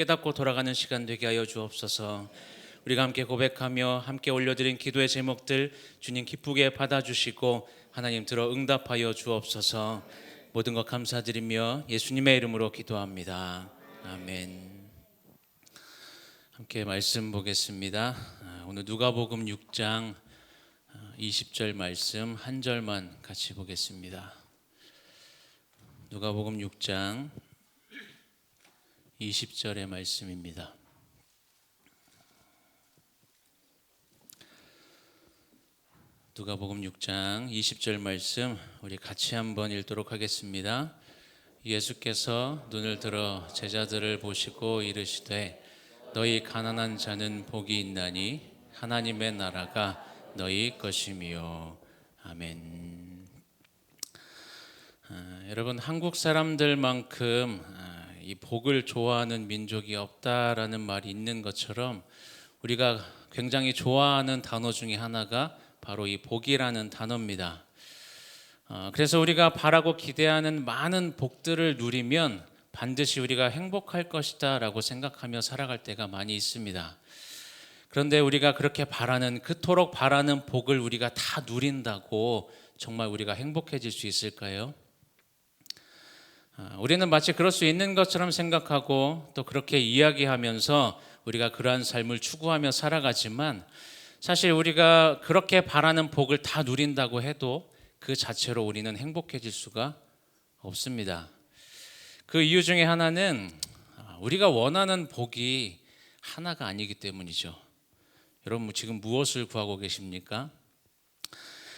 깨닫고 돌아가는 시간 되게 하여 주옵소서. 우리가 함께 고백하며 함께 올려드린 기도의 제목들 주님 기쁘게 받아주시고 하나님 들어 응답하여 주옵소서. 모든 것 감사드리며 예수님의 이름으로 기도합니다. 아멘. 함께 말씀 보겠습니다. 오늘 누가복음 6장 20절 말씀 한 절만 같이 보겠습니다. 누가복음 6장 20절의 말씀입니다. 누가복음 6장 20절 말씀 우리 같이 한번 읽도록 하겠습니다. 예수께서 눈을 들어 제자들을 보시고 이르시되 너희 가난한 자는 복이 있나니 하나님의 나라가 너희 것이미요. 아멘. 여러분, 한국 사람들만큼 이 복을 좋아하는 민족이 없다라는 말이 있는 것처럼 우리가 굉장히 좋아하는 단어 중에 하나가 바로 이 복이라는 단어입니다. 그래서 우리가 바라고 기대하는 많은 복들을 누리면 반드시 우리가 행복할 것이다 라고 생각하며 살아갈 때가 많이 있습니다. 그런데 우리가 그렇게 그토록 바라는 복을 우리가 다 누린다고 정말 우리가 행복해질 수 있을까요? 우리는 마치 그럴 수 있는 것처럼 생각하고 또 그렇게 이야기하면서 우리가 그러한 삶을 추구하며 살아가지만 사실 우리가 그렇게 바라는 복을 다 누린다고 해도 그 자체로 우리는 행복해질 수가 없습니다. 그 이유 중에 하나는 우리가 원하는 복이 하나가 아니기 때문이죠. 여러분 지금 무엇을 구하고 계십니까?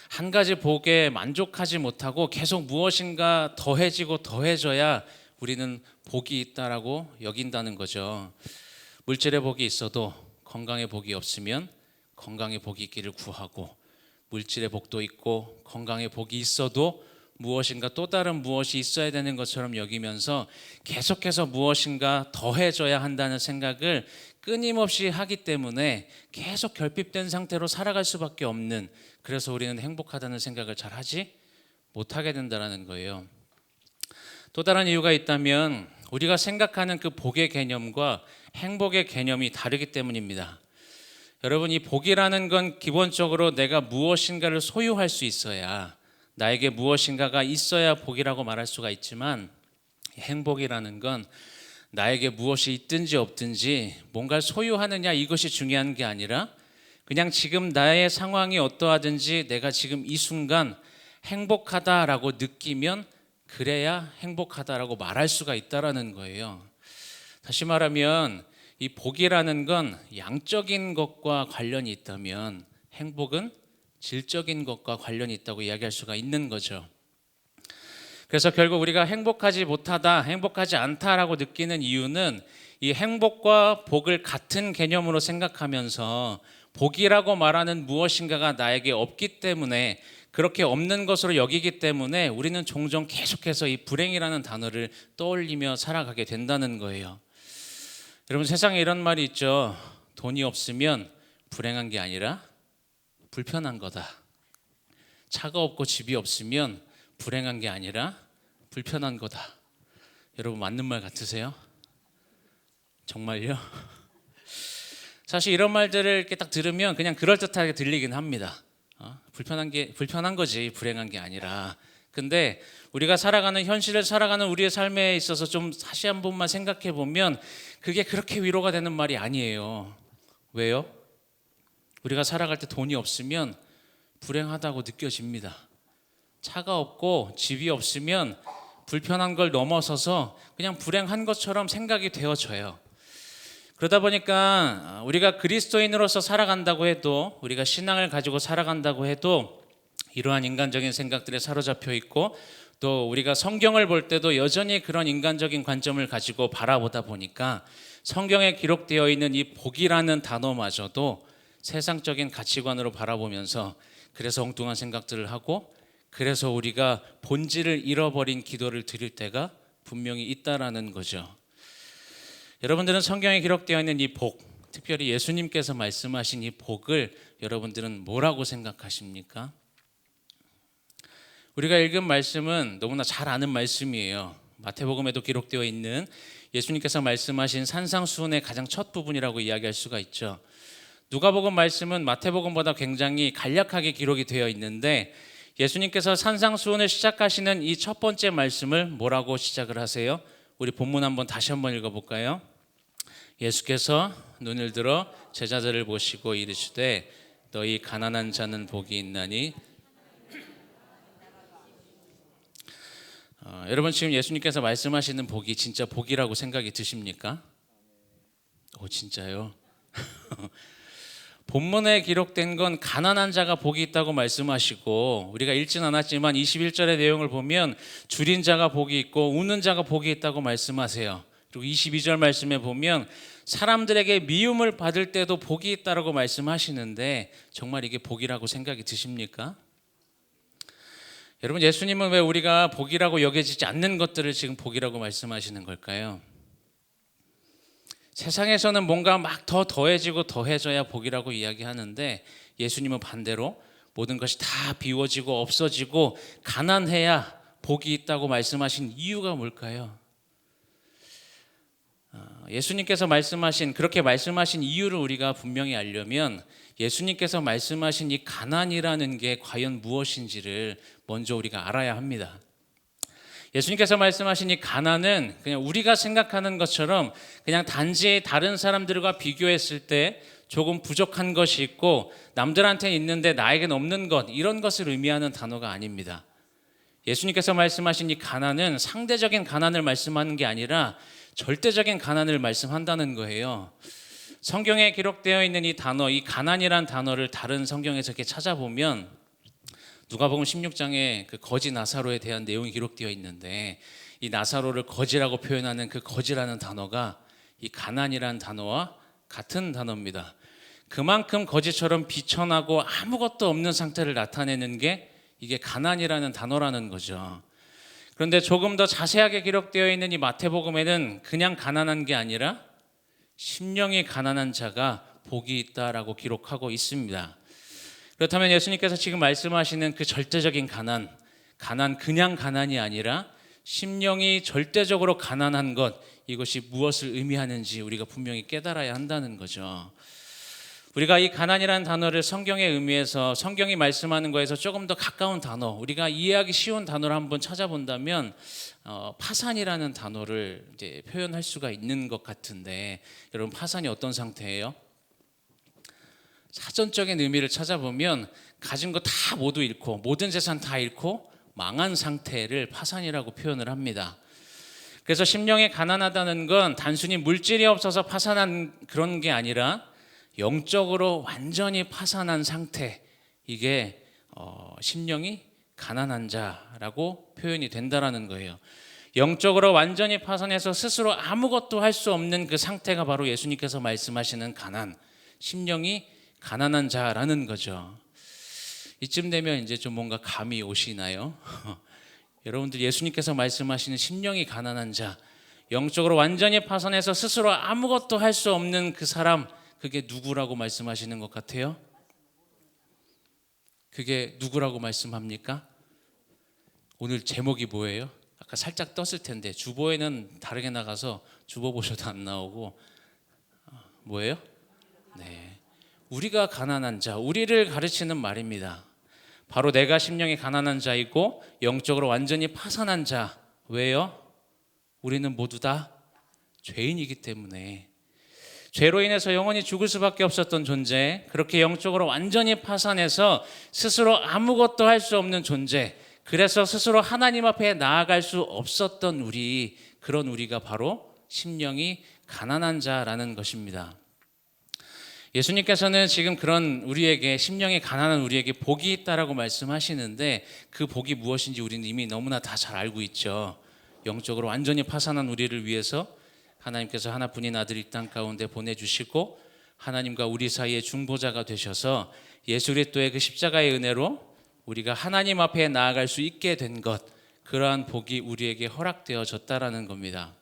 한 가지 복에 만족하지 못하고 계속 무엇인가 더해지고 더해져야 우리는 복이 있다라고 여긴다는 거죠. 물질의 복이 있어도 건강의 복이 없으면 건강의 복이 있기를 구하고, 물질의 복도 있고 건강의 복이 있어도 무엇인가 또 다른 무엇이 있어야 되는 것처럼 여기면서 계속해서 무엇인가 더해져야 한다는 생각을 끊임없이 하기 때문에 계속 결핍된 상태로 살아갈 수밖에 없는, 그래서 우리는 행복하다는 생각을 잘 하지 못하게 된다는 거예요. 또 다른 이유가 있다면 우리가 생각하는 그 복의 개념과 행복의 개념이 다르기 때문입니다. 여러분, 이 복이라는 건 기본적으로 내가 무엇인가를 소유할 수 있어야, 나에게 무엇인가가 있어야 복이라고 말할 수가 있지만, 행복이라는 건 나에게 무엇이 있든지 없든지 뭔가를 소유하느냐 이것이 중요한 게 아니라 그냥 지금 나의 상황이 어떠하든지 내가 지금 이 순간 행복하다라고 느끼면 그래야 행복하다라고 말할 수가 있다라는 거예요. 다시 말하면 이 복이라는 건 양적인 것과 관련이 있다면 행복은 질적인 것과 관련이 있다고 이야기할 수가 있는 거죠. 그래서 결국 우리가 행복하지 못하다, 행복하지 않다라고 느끼는 이유는 이 행복과 복을 같은 개념으로 생각하면서 복이라고 말하는 무엇인가가 나에게 없기 때문에, 그렇게 없는 것으로 여기기 때문에 우리는 종종 계속해서 이 불행이라는 단어를 떠올리며 살아가게 된다는 거예요. 여러분, 세상에 이런 말이 있죠. 돈이 없으면 불행한 게 아니라 불편한 거다. 차가 없고 집이 없으면 불행한 게 아니라 불편한 거다. 여러분, 맞는 말 같으세요? 정말요? 사실 이런 말들을 이렇게 딱 들으면 그냥 그럴듯하게 들리긴 합니다. 불편한 거지 불행한 게 아니라. 근데 우리가 살아가는 현실을 살아가는 우리의 삶에 있어서 좀 다시 한 번만 생각해 보면 그게 그렇게 위로가 되는 말이 아니에요. 왜요? 우리가 살아갈 때 돈이 없으면 불행하다고 느껴집니다. 차가 없고 집이 없으면 불편한 걸 넘어서서 그냥 불행한 것처럼 생각이 되어져요. 그러다 보니까 우리가 그리스도인으로서 살아간다고 해도, 우리가 신앙을 가지고 살아간다고 해도 이러한 인간적인 생각들에 사로잡혀 있고, 또 우리가 성경을 볼 때도 여전히 그런 인간적인 관점을 가지고 바라보다 보니까 성경에 기록되어 있는 이 복이라는 단어마저도 세상적인 가치관으로 바라보면서 그래서 엉뚱한 생각들을 하고, 그래서 우리가 본질을 잃어버린 기도를 드릴 때가 분명히 있다라는 거죠. 여러분들은 성경에 기록되어 있는 이 복, 특별히 예수님께서 말씀하신 이 복을 여러분들은 뭐라고 생각하십니까? 우리가 읽은 말씀은 너무나 잘 아는 말씀이에요. 마태복음에도 기록되어 있는 예수님께서 말씀하신 산상수훈의 가장 첫 부분이라고 이야기할 수가 있죠. 누가복음 말씀은 마태복음보다 굉장히 간략하게 기록이 되어 있는데 예수님께서 산상수훈을 시작하시는 이 첫 번째 말씀을 뭐라고 시작을 하세요? 우리 본문 다시 한번 읽어볼까요? 예수께서 눈을 들어 제자들을 보시고 이르시되 너희 가난한 자는 복이 있나니. 여러분 지금 예수님께서 말씀하시는 복이 진짜 복이라고 생각이 드십니까? 진짜요? 본문에 기록된 건 가난한 자가 복이 있다고 말씀하시고 우리가 읽진 않았지만 21절의 내용을 보면 줄인 자가 복이 있고 우는 자가 복이 있다고 말씀하세요. 그리고 22절 말씀에 보면 사람들에게 미움을 받을 때도 복이 있다고 말씀하시는데 정말 이게 복이라고 생각이 드십니까? 여러분 예수님은 왜 우리가 복이라고 여겨지지 않는 것들을 지금 복이라고 말씀하시는 걸까요? 세상에서는 뭔가 막 더 더해지고 더해져야 복이라고 이야기하는데 예수님은 반대로 모든 것이 다 비워지고 없어지고 가난해야 복이 있다고 말씀하신 이유가 뭘까요? 예수님께서 그렇게 말씀하신 이유를 우리가 분명히 알려면 예수님께서 말씀하신 이 가난이라는 게 과연 무엇인지를 먼저 우리가 알아야 합니다. 예수님께서 말씀하신 이 가난은 그냥 우리가 생각하는 것처럼 그냥 단지 다른 사람들과 비교했을 때 조금 부족한 것이 있고 남들한테 있는데 나에겐 없는 것, 이런 것을 의미하는 단어가 아닙니다. 예수님께서 말씀하신 이 가난은 상대적인 가난을 말씀하는 게 아니라 절대적인 가난을 말씀한다는 거예요. 성경에 기록되어 있는 이 단어, 이 가난이란 단어를 다른 성경에서 이렇게 찾아보면 누가복음 16장에 그 거지 나사로에 대한 내용이 기록되어 있는데 이 나사로를 거지라고 표현하는 그 거지라는 단어가 이 가난이란 단어와 같은 단어입니다. 그만큼 거지처럼 비천하고 아무것도 없는 상태를 나타내는 게 이게 가난이라는 단어라는 거죠. 그런데 조금 더 자세하게 기록되어 있는 이 마태복음에는 그냥 가난한 게 아니라 심령이 가난한 자가 복이 있다라고 기록하고 있습니다. 그렇다면 예수님께서 지금 말씀하시는 그 절대적인 가난 그냥 가난이 아니라 심령이 절대적으로 가난한 것, 이것이 무엇을 의미하는지 우리가 분명히 깨달아야 한다는 거죠. 우리가 이 가난이라는 단어를 성경의 의미에서 성경이 말씀하는 거에서 조금 더 가까운 단어, 우리가 이해하기 쉬운 단어를 한번 찾아본다면 파산이라는 단어를 이제 표현할 수가 있는 것 같은데, 여러분 파산이 어떤 상태예요? 사전적인 의미를 찾아보면 가진 거 다 모두 잃고 모든 재산 다 잃고 망한 상태를 파산이라고 표현을 합니다. 그래서 심령이 가난하다는 건 단순히 물질이 없어서 파산한 그런 게 아니라 영적으로 완전히 파산한 상태, 이게 심령이 가난한 자라고 표현이 된다라는 거예요. 영적으로 완전히 파산해서 스스로 아무것도 할 수 없는 그 상태가 바로 예수님께서 말씀하시는 가난, 심령이 가난한 자라는 거죠. 이쯤 되면 이제 좀 뭔가 감이 오시나요? 여러분들 예수님께서 말씀하시는 심령이 가난한 자, 영적으로 완전히 파산해서 스스로 아무것도 할 수 없는 그 사람, 그게 누구라고 말씀하시는 것 같아요? 그게 누구라고 말씀합니까? 오늘 제목이 뭐예요? 아까 살짝 떴을 텐데 주보에는 다르게 나가서 주보 보셔도 안 나오고 뭐예요? 네, 우리가 가난한 자, 우리를 가르치는 말입니다. 바로 내가 심령이 가난한 자이고 영적으로 완전히 파산한 자. 왜요? 우리는 모두 다 죄인이기 때문에, 죄로 인해서 영원히 죽을 수밖에 없었던 존재, 그렇게 영적으로 완전히 파산해서 스스로 아무것도 할 수 없는 존재, 그래서 스스로 하나님 앞에 나아갈 수 없었던 우리, 그런 우리가 바로 심령이 가난한 자라는 것입니다. 예수님께서는 지금 그런 우리에게, 심령이 가난한 우리에게 복이 있다라고 말씀하시는데 그 복이 무엇인지 우리는 이미 너무나 다 잘 알고 있죠. 영적으로 완전히 파산한 우리를 위해서 하나님께서 하나뿐인 아들 이 땅 가운데 보내주시고 하나님과 우리 사이의 중보자가 되셔서 예수 그리스도의 그 십자가의 은혜로 우리가 하나님 앞에 나아갈 수 있게 된 것, 그러한 복이 우리에게 허락되어졌다라는 겁니다.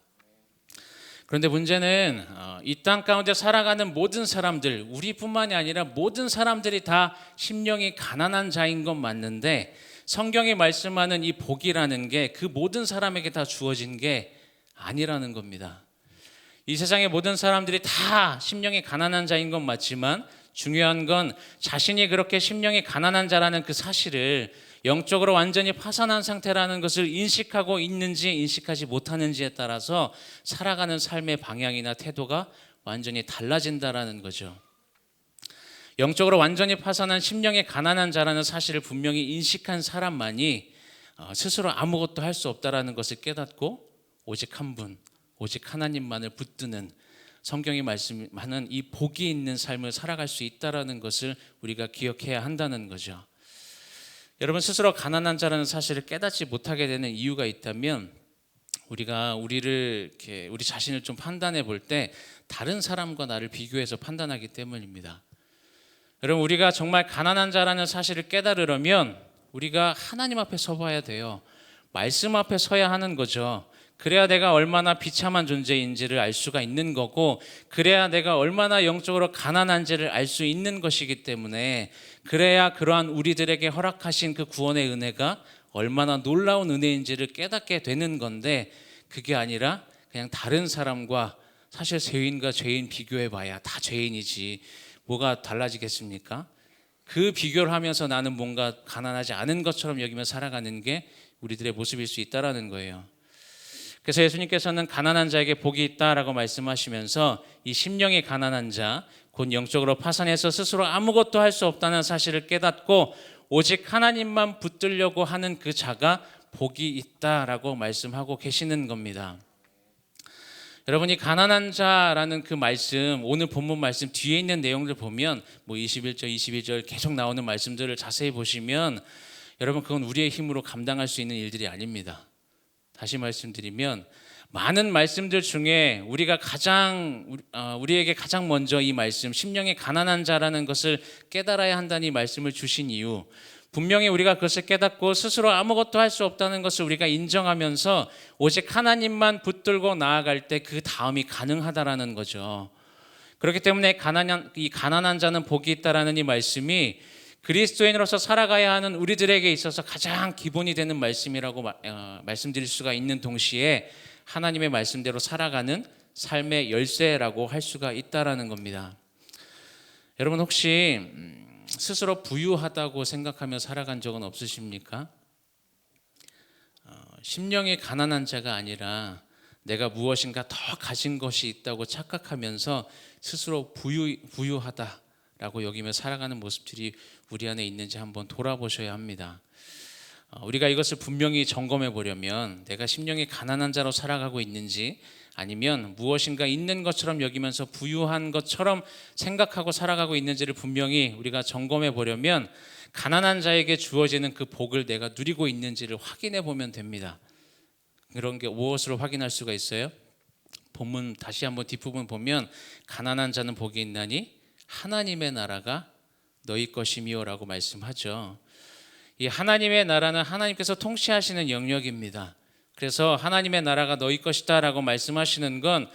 그런데 문제는 이 땅 가운데 살아가는 모든 사람들, 우리뿐만이 아니라 모든 사람들이 다 심령이 가난한 자인 건 맞는데 성경이 말씀하는 이 복이라는 게 그 모든 사람에게 다 주어진 게 아니라는 겁니다. 이 세상의 모든 사람들이 다 심령이 가난한 자인 건 맞지만 중요한 건 자신이 그렇게 심령이 가난한 자라는 그 사실을 영적으로 완전히 파산한 상태라는 것을 인식하고 있는지 인식하지 못하는지에 따라서 살아가는 삶의 방향이나 태도가 완전히 달라진다라는 거죠. 영적으로 완전히 파산한 심령이 가난한 자라는 사실을 분명히 인식한 사람만이 스스로 아무것도 할 수 없다라는 것을 깨닫고 오직 한 분, 오직 하나님만을 붙드는 성경이 말씀하는 이 복이 있는 삶을 살아갈 수 있다라는 것을 우리가 기억해야 한다는 거죠. 여러분, 스스로 가난한 자라는 사실을 깨닫지 못하게 되는 이유가 있다면 우리가 우리 자신을 좀 판단해 볼 때 다른 사람과 나를 비교해서 판단하기 때문입니다. 여러분, 우리가 정말 가난한 자라는 사실을 깨달으려면 우리가 하나님 앞에 서봐야 돼요. 말씀 앞에 서야 하는 거죠. 그래야 내가 얼마나 비참한 존재인지를 알 수가 있는 거고, 그래야 내가 얼마나 영적으로 가난한지를 알 수 있는 것이기 때문에, 그래야 그러한 우리들에게 허락하신 그 구원의 은혜가 얼마나 놀라운 은혜인지를 깨닫게 되는 건데, 그게 아니라 그냥 다른 사람과, 사실 죄인과 죄인 비교해봐야 다 죄인이지 뭐가 달라지겠습니까? 그 비교를 하면서 나는 뭔가 가난하지 않은 것처럼 여기며 살아가는 게 우리들의 모습일 수 있다라는 거예요. 그래서 예수님께서는 가난한 자에게 복이 있다라고 말씀하시면서 이 심령이 가난한 자, 곧 영적으로 파산해서 스스로 아무것도 할 수 없다는 사실을 깨닫고 오직 하나님만 붙들려고 하는 그 자가 복이 있다라고 말씀하고 계시는 겁니다. 여러분이 가난한 자라는 그 말씀, 오늘 본문 말씀 뒤에 있는 내용들 보면 21절, 22절 계속 나오는 말씀들을 자세히 보시면 여러분, 그건 우리의 힘으로 감당할 수 있는 일들이 아닙니다. 다시 말씀드리면 많은 말씀들 중에 우리에게 가장 먼저 이 말씀, 심령이 가난한 자라는 것을 깨달아야 한다는 이 말씀을 주신 이유, 분명히 우리가 그것을 깨닫고 스스로 아무것도 할 수 없다는 것을 우리가 인정하면서 오직 하나님만 붙들고 나아갈 때 그 다음이 가능하다라는 거죠. 그렇기 때문에 이 가난한 자는 복이 있다라는 이 말씀이 그리스도인으로서 살아가야 하는 우리들에게 있어서 가장 기본이 되는 말씀이라고 말씀드릴 수가 있는 동시에 하나님의 말씀대로 살아가는 삶의 열쇠라고 할 수가 있다라는 겁니다. 여러분, 혹시 스스로 부유하다고 생각하며 살아간 적은 없으십니까? 심령이 가난한 자가 아니라 내가 무엇인가 더 가진 것이 있다고 착각하면서 스스로 부유하다라고 여기며 살아가는 모습들이 우리 안에 있는지 한번 돌아보셔야 합니다. 우리가 이것을 분명히 점검해 보려면 내가 심령이 가난한 자로 살아가고 있는지, 아니면 무엇인가 있는 것처럼 여기면서 부유한 것처럼 생각하고 살아가고 있는지를 분명히 우리가 점검해 보려면 가난한 자에게 주어지는 그 복을 내가 누리고 있는지를 확인해 보면 됩니다. 그런 게 무엇으로 확인할 수가 있어요? 본문 다시 한번 뒷부분 보면 가난한 자는 복이 있나니 하나님의 나라가 너희 것이미요 라고 말씀하죠. 이 하나님의 나라는 하나님께서 통치하시는 영역입니다. 그래서 하나님의 나라가 너희 것이다 라고 말씀하시는 건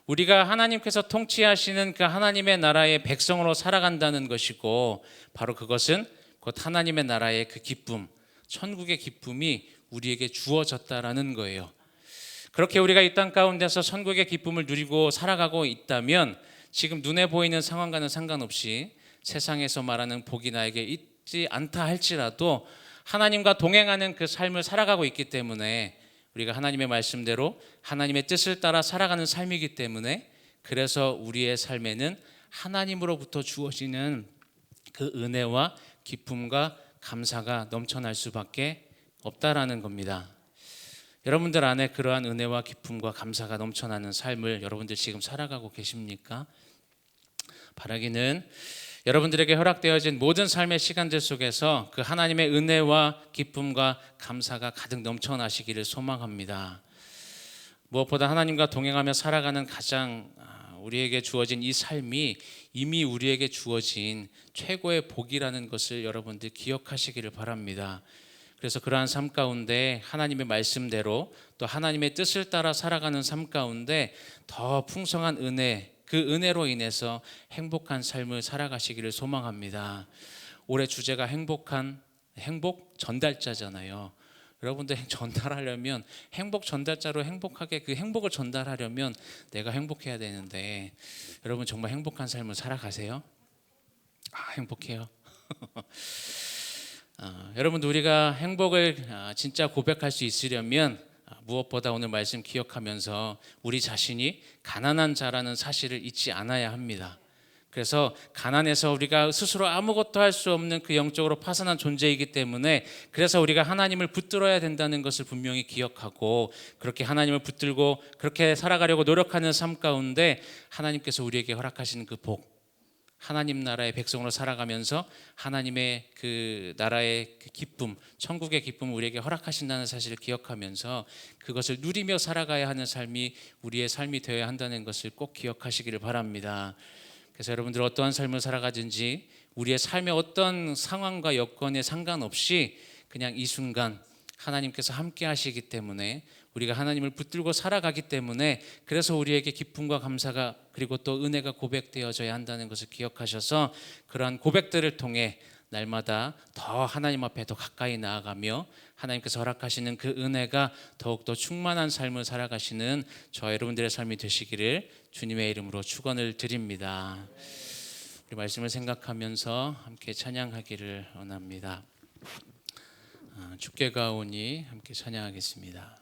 우리가 하나님께서 통치하시는 그 하나님의 나라의 백성으로 살아간다는 것이고, 바로 그것은 곧 하나님의 나라의 그 기쁨, 천국의 기쁨이 우리에게 주어졌다라는 거예요. 그렇게 우리가 이 땅 가운데서 천국의 기쁨을 누리고 살아가고 있다면 지금 눈에 보이는 상황과는 상관없이 세상에서 말하는 복이 나에게 있지 않다 할지라도 하나님과 동행하는 그 삶을 살아가고 있기 때문에, 우리가 하나님의 말씀대로 하나님의 뜻을 따라 살아가는 삶이기 때문에, 그래서 우리의 삶에는 하나님으로부터 주어지는 그 은혜와 기쁨과 감사가 넘쳐날 수밖에 없다라는 겁니다. 여러분들 안에 그러한 은혜와 기쁨과 감사가 넘쳐나는 삶을 여러분들 지금 살아가고 계십니까? 바라기는 여러분들에게 허락되어진 모든 삶의 시간들 속에서 그 하나님의 은혜와 기쁨과 감사가 가득 넘쳐나시기를 소망합니다. 무엇보다 하나님과 동행하며 살아가는 가장 우리에게 주어진 이 삶이 이미 우리에게 주어진 최고의 복이라는 것을 여러분들 기억하시기를 바랍니다. 그래서 그러한 삶 가운데 하나님의 말씀대로 또 하나님의 뜻을 따라 살아가는 삶 가운데 더 풍성한 은혜, 그 은혜로 인해서 행복한 삶을 살아가시기를 소망합니다. 올해 주제가 행복한 행복 전달자잖아요. 여러분들 전달하려면 행복 전달자로 행복하게 그 행복을 전달하려면 내가 행복해야 되는데 여러분 정말 행복한 삶을 살아가세요? 행복해요. 여러분들 우리가 행복을 진짜 고백할 수 있으려면 무엇보다 오늘 말씀 기억하면서 우리 자신이 가난한 자라는 사실을 잊지 않아야 합니다. 그래서 가난해서 우리가 스스로 아무것도 할 수 없는 그 영적으로 파산한 존재이기 때문에 그래서 우리가 하나님을 붙들어야 된다는 것을 분명히 기억하고 그렇게 하나님을 붙들고 그렇게 살아가려고 노력하는 삶 가운데 하나님께서 우리에게 허락하시는 그 복, 하나님 나라의 백성으로 살아가면서 하나님의 그 나라의 그 기쁨, 천국의 기쁨을 우리에게 허락하신다는 사실을 기억하면서 그것을 누리며 살아가야 하는 삶이 우리의 삶이 되어야 한다는 것을 꼭 기억하시기를 바랍니다. 그래서 여러분들 어떠한 삶을 살아가든지 우리의 삶의 어떤 상황과 여건에 상관없이 그냥 이 순간 하나님께서 함께 하시기 때문에 우리가 하나님을 붙들고 살아가기 때문에 그래서 우리에게 기쁨과 감사가 그리고 또 은혜가 고백되어져야 한다는 것을 기억하셔서 그러한 고백들을 통해 날마다 더 하나님 앞에 더 가까이 나아가며 하나님께서 허락하시는 그 은혜가 더욱더 충만한 삶을 살아가시는 저와 여러분들의 삶이 되시기를 주님의 이름으로 축원을 드립니다. 우리 말씀을 생각하면서 함께 찬양하기를 원합니다. 주께가 오니 함께 찬양하겠습니다.